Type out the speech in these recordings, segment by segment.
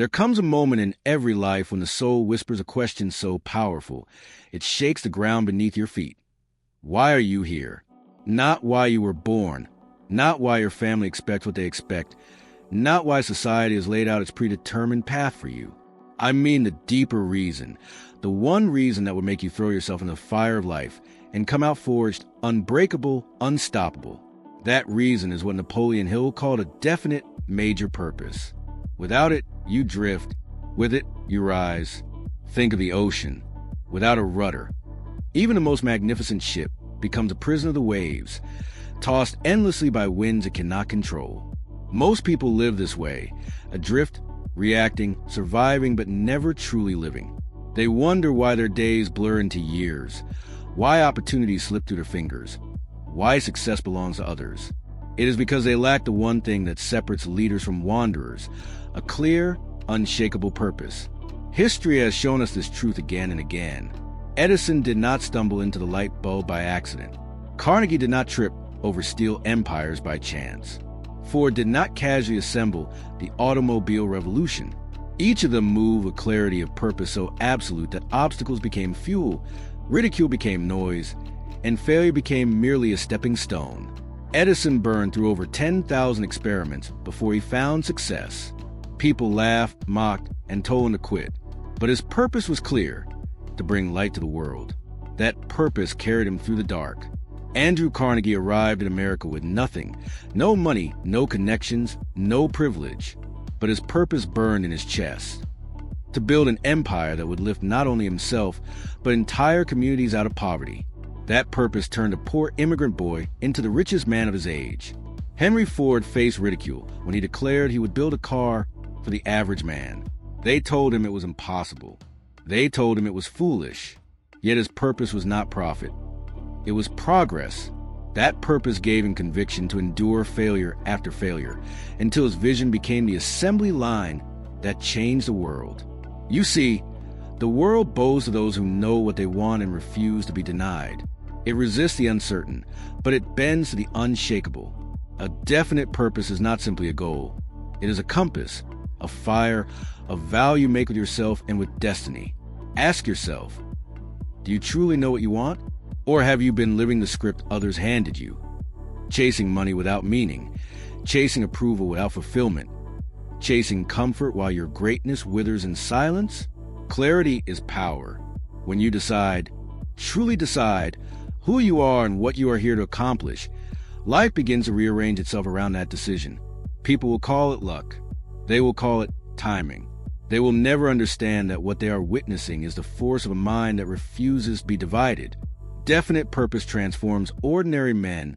There comes a moment in every life when the soul whispers a question so powerful, it shakes the ground beneath your feet. Why are you here? Not why you were born, not why your family expects what they expect, not why society has laid out its predetermined path for you. I mean the deeper reason, the one reason that would make you throw yourself in the fire of life and come out forged, unbreakable, unstoppable. That reason is what Napoleon Hill called a definite major purpose. Without it, you drift. With it, you rise. Think of the ocean. Without a rudder, even the most magnificent ship becomes a prisoner of the waves, tossed endlessly by winds it cannot control. Most people live this way, adrift, reacting, surviving, but never truly living. They wonder why their days blur into years, why opportunities slip through their fingers, why success belongs to others. It is because they lack the one thing that separates leaders from wanderers, a clear, unshakable purpose. History has shown us this truth again and again. Edison did not stumble into the light bulb by accident. Carnegie did not trip over steel empires by chance. Ford did not casually assemble the automobile revolution. Each of them moved with clarity of purpose so absolute that obstacles became fuel, ridicule became noise, and failure became merely a stepping stone. Edison burned through over 10,000 experiments before he found success. People laughed, mocked, and told him to quit. But his purpose was clear: to bring light to the world. That purpose carried him through the dark. Andrew Carnegie arrived in America with nothing, no money, no connections, no privilege. But his purpose burned in his chest: to build an empire that would lift not only himself, but entire communities out of poverty. That purpose turned a poor immigrant boy into the richest man of his age. Henry Ford faced ridicule when he declared he would build a car for the average man. They told him it was impossible. They told him it was foolish. Yet his purpose was not profit. It was progress. That purpose gave him conviction to endure failure after failure until his vision became the assembly line that changed the world. You see, the world bows to those who know what they want and refuse to be denied. It resists the uncertain, but it bends to the unshakable. A definite purpose is not simply a goal. It is a compass, a fire, a vow you make with yourself and with destiny. Ask yourself, do you truly know what you want? Or have you been living the script others handed you? Chasing money without meaning, chasing approval without fulfillment, chasing comfort while your greatness withers in silence? Clarity is power. When you decide, truly decide, who you are and what you are here to accomplish, life begins to rearrange itself around that decision. People will call it luck. They will call it timing. They will never understand that what they are witnessing is the force of a mind that refuses to be divided. Definite purpose transforms ordinary men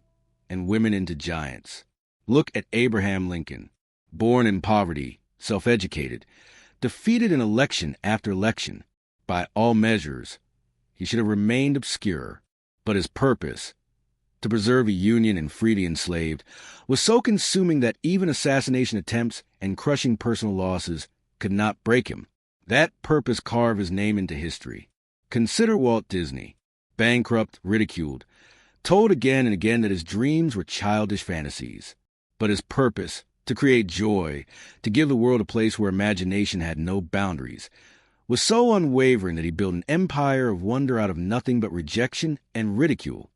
and women into giants. Look at Abraham Lincoln, born in poverty, self-educated, defeated in election after election. By all measures, he should have remained obscure. But his purpose, to preserve a union and free the enslaved, was so consuming that even assassination attempts and crushing personal losses could not break him. That purpose carved his name into history. Consider Walt Disney, bankrupt, ridiculed, told again and again that his dreams were childish fantasies. But his purpose, to create joy, to give the world a place where imagination had no boundaries, was so unwavering that he built an empire of wonder out of nothing but rejection and ridicule.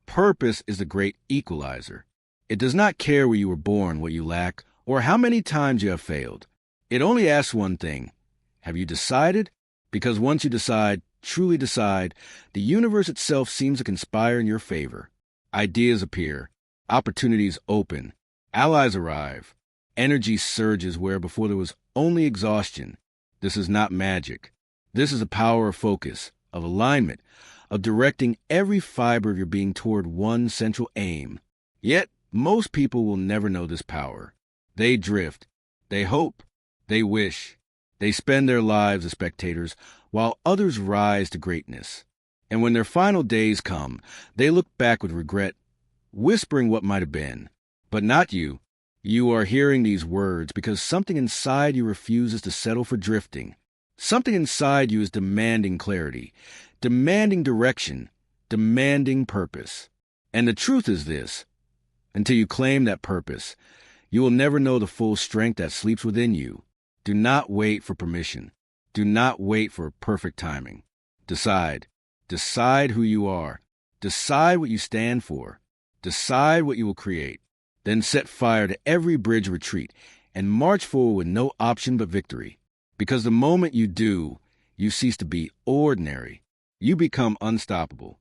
Purpose is the great equalizer. It does not care where you were born, what you lack, or how many times you have failed. It only asks one thing: have you decided? Because once you decide, truly decide, the universe itself seems to conspire in your favor. Ideas appear, opportunities open, allies arrive, energy surges where before there was only exhaustion. This is not magic. This is the power of focus, of alignment, of directing every fiber of your being toward one central aim. Yet, most people will never know this power. They drift. They hope. They wish. They spend their lives as spectators, while others rise to greatness. And when their final days come, they look back with regret, whispering what might have been. But not you. You are hearing these words because something inside you refuses to settle for drifting. Something inside you is demanding clarity, demanding direction, demanding purpose. And the truth is this: until you claim that purpose, you will never know the full strength that sleeps within you. Do not wait for permission. Do not wait for perfect timing. Decide. Decide who you are. Decide what you stand for. Decide what you will create. Then set fire to every bridge of retreat and march forward with no option but victory. Because the moment you do, you cease to be ordinary. You become unstoppable.